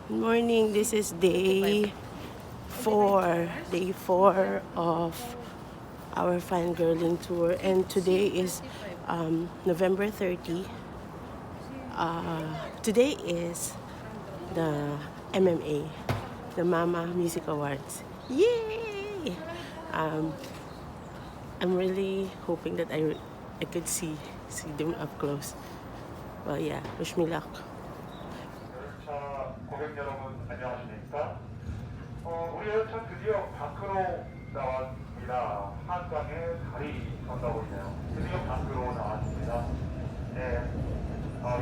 Good morning. This is day four of our fangirling tour, and today is November 30. Today is the MMA, the Mama Music Awards. Yay! Um, I'm really hoping that I could see them up close. Well, yeah. Wish me luck. 열차 고객 여러분 안녕하십니까? 우리 열차 드디어 밖으로 나왔습니다. 한강에 달이 건너고 있네요. 드디어 밖으로 나왔습니다. 네,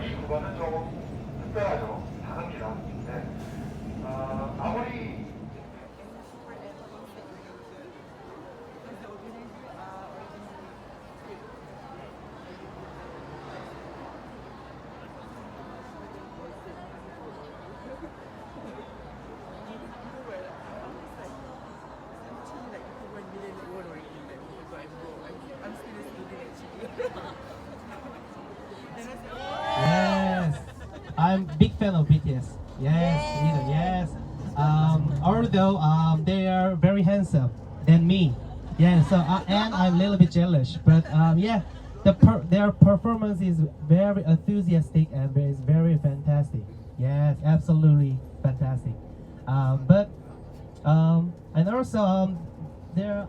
이 구간은 조금 특별하죠. 다릅니다. 네, 아무리 Yes, I'm big fan of BTS. Yes, either yes. Although they are very handsome than me. Yeah, so and I'm a little bit jealous, but yeah, their performance is very enthusiastic and is very fantastic. Yes, absolutely fantastic. But and also there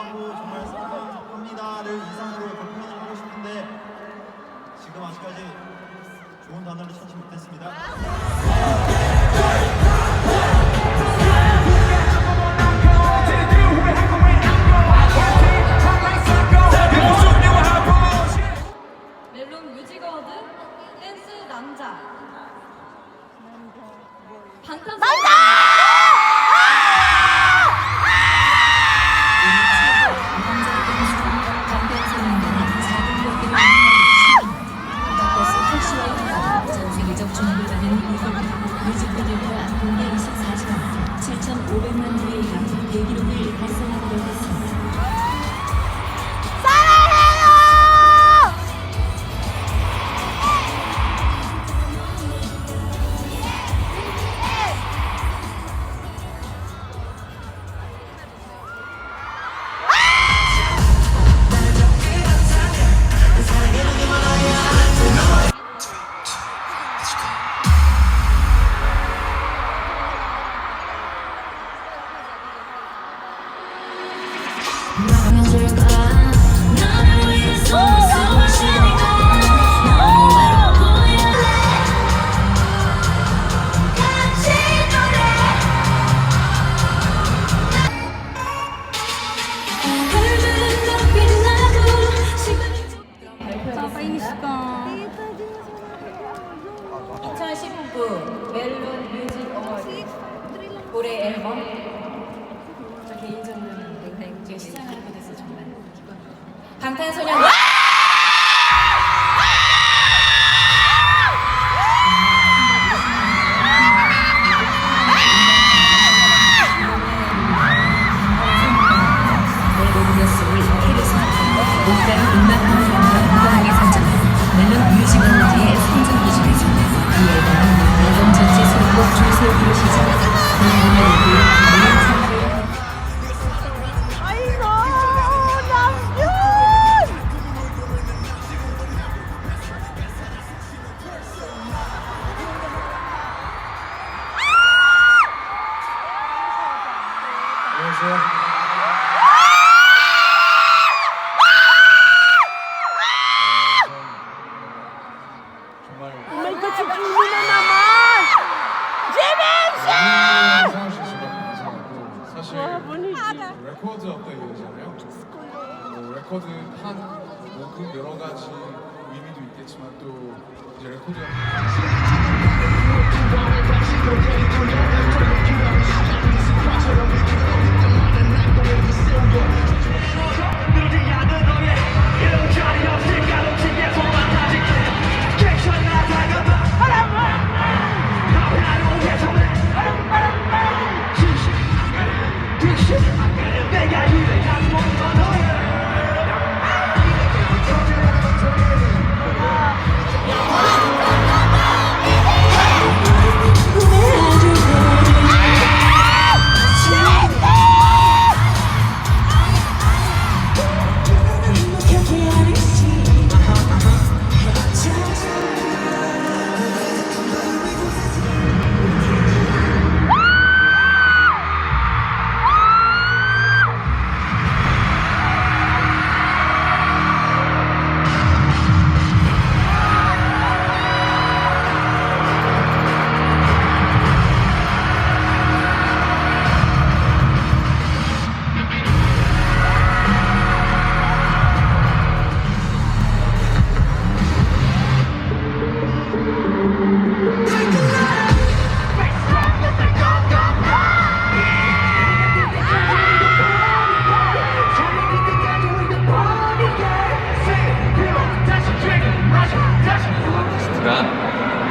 감사하고 정말 사랑합니다를 이상으로 표현을 하고 싶은데 지금 아직까지 좋은 단어를 찾지 못했습니다. 멜론 뮤직 어워드 댄스 남자 전 세계적 주목을 받은 이곡은 뮤직비디오가 공개 24시간 7,500만 뷰의 대기록을 달성하기로 했습니다. 멜론 뮤직 어워드 올해 앨범 저 개인적으로는 굉장히 제가 시상을 하게 돼서 정말 기쁩니다. 방탄소년 목가를 음악하는 사람과 무관하게 선정한 멜론 뮤직 어워드의 선정 기준에서 이 앨범은 앨범 전체 수록곡 줄세우기로 시작해서 본인의 메인 상태를 아이고 남준. 안녕하세요. May katsipili na naman! 재민씨! 사실 제가 감사하고 사실 와, 보내지. 레코드 어떤 이거잖아요. 레코드 판 녹음 여러 가지 의미도 있겠지만 또 이제 레코드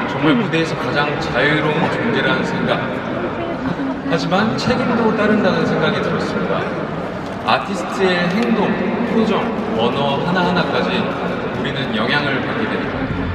정말 무대에서 가장 자유로운 존재라는 생각, 하지만 책임도 따른다는 생각이 들었습니다. 아티스트의 행동, 표정, 언어 하나하나까지 우리는 영향을 받게 됩니다.